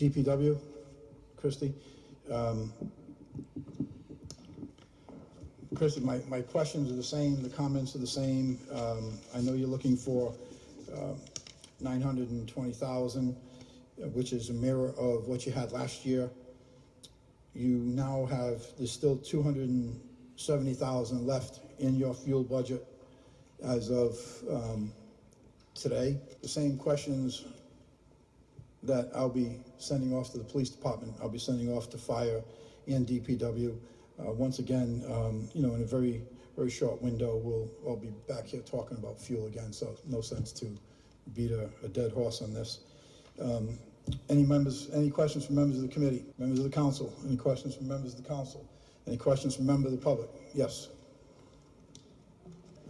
DPW, Christie. Christie, my questions are the same, the comments are the same. I know you're looking for 920,000, which is a mirror of what you had last year. You now have, there's still 270,000 left in your fuel budget as of today. The same questions that I'll be sending off to the police department, I'll be sending off to fire and DPW. Once again, you know, in a very, very short window, I'll be back here talking about fuel again, so no sense to beat a dead horse on this. Any questions from members of the committee, members of the council? Any questions from members of the council? Any questions from members of the public? Yes.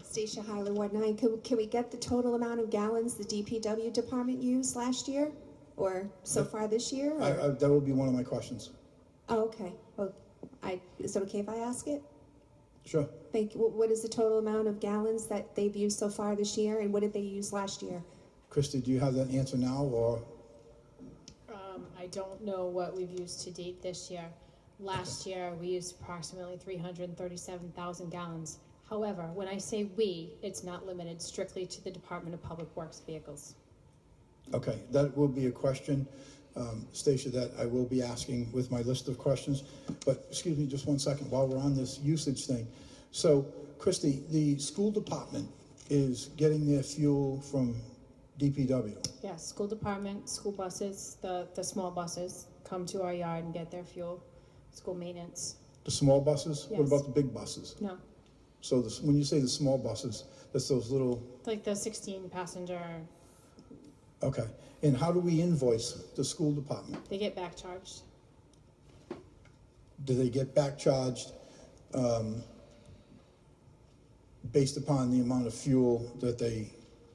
Stacia Hyler, Ward 9. Can we get the total amount of gallons the DPW department used last year, or so far this year? That will be one of my questions. Oh, okay. Well, is it okay if I ask it? Sure. Thank you. What is the total amount of gallons that they've used so far this year, and what did they use last year? Christy, do you have that answer now, or? I don't know what we've used to date this year. Last year, we used approximately 337,000 gallons. However, when I say we, it's not limited strictly to the Department of Public Works vehicles. Okay, that will be a question, Stacia, that I will be asking with my list of questions. But excuse me just one second while we're on this usage thing. So, Christy, the school department is getting their fuel from DPW. Yes, school department, school buses, the small buses come to our yard and get their fuel. School maintenance. The small buses? Yes. What about the big buses? No. So when you say the small buses, that's those little... Like the 16 passenger. Okay. And how do we invoice the school department? They get back charged. Do they get back charged based upon the amount of fuel that they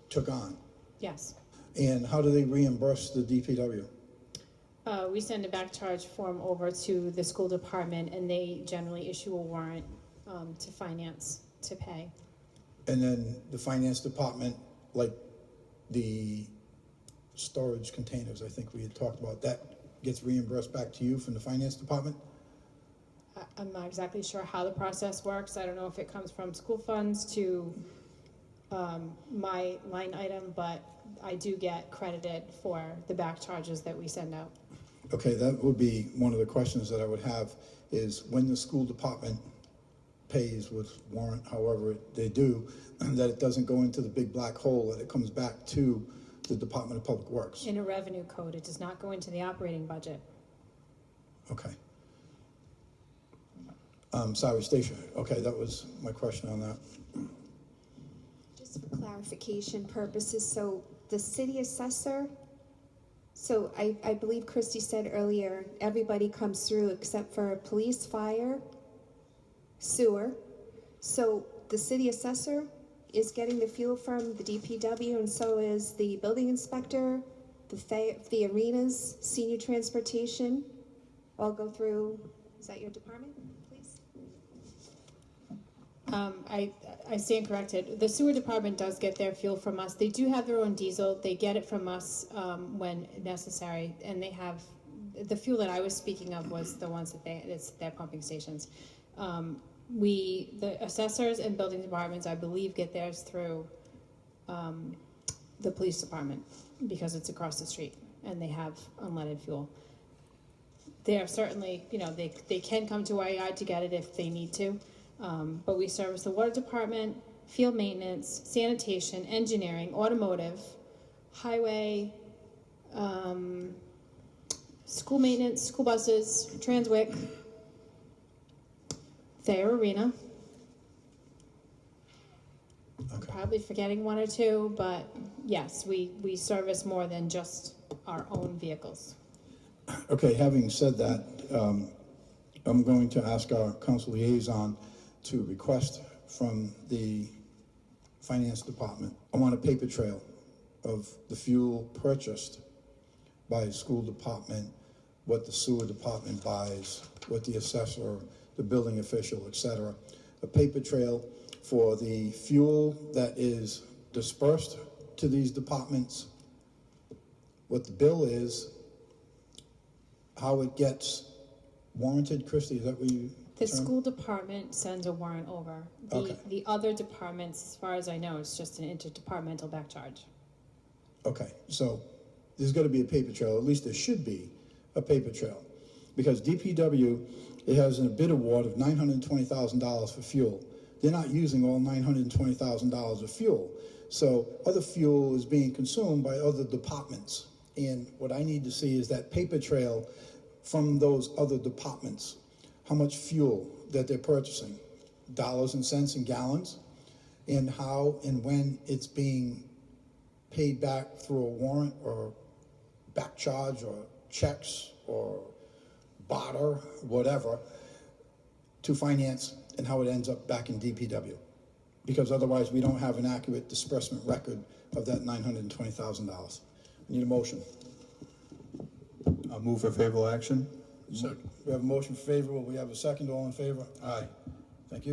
took on? Yes. And how do they reimburse the DPW? We send a back charge form over to the school department, and they generally issue a warrant to finance to pay. And then the finance department, like the storage containers, I think we had talked about, that gets reimbursed back to you from the finance department? I'm not exactly sure how the process works. I don't know if it comes from school funds to my line item, but I do get credited for the back charges that we send out. Okay, that would be one of the questions that I would have, is when the school department pays with warrant, however they do, that it doesn't go into the big black hole, that it comes back to the Department of Public Works. In a revenue code, it does not go into the operating budget. Okay. Sorry, Stacia. Okay, that was my question on that. Just for clarification purposes, so the city assessor, so I believe Christy said earlier, everybody comes through except for police, fire, sewer. So the city assessor is getting the fuel from the DPW, and so is the building inspector, the arenas, senior transportation, all go through. Is that your department, please? I stand corrected. The sewer department does get their fuel from us. They do have their own diesel. They get it from us when necessary, and they have the fuel that I was speaking of was the ones that it's their pumping stations. The assessors and building departments, I believe, get theirs through the police department because it's across the street and they have unleaded fuel. They are certainly, you know, they can come to our yard to get it if they need to. But we service the water department, field maintenance, sanitation, engineering, automotive, highway, school maintenance, school buses, Transwick, Thayer Arena. Okay. Probably forgetting one or two, but yes, we service more than just our own vehicles. Okay, having said that, I'm going to ask our council liaison to request from the finance department. I want a paper trail of the fuel purchased by the school department, what the sewer department buys, what the assessor, the building official, etc. A paper trail for the fuel that is dispersed to these departments, what the bill is, how it gets warranted, Christie, is that what you? The term? school department sends a warrant over. Okay. The other departments, as far as I know, it's just an interdepartmental back charge. Okay, so there's gotta be a paper trail, at least there should be a paper trail. Because DPW, it has a bid award of $920,000 for fuel. They're not using all $920,000 of fuel. So other fuel is being consumed by other departments. And what I need to see is that paper trail from those other departments. How much fuel that they're purchasing, dollars and cents and gallons, and how and when it's being paid back through a warrant or back charge or checks or barter, whatever, to finance, and how it ends up back in DPW. Because otherwise, we don't have an accurate disbursement record of that $920,000. Need a motion. I'll move for favorable action. We have a motion favorable. We have a second. All in favor? Aye. Thank you.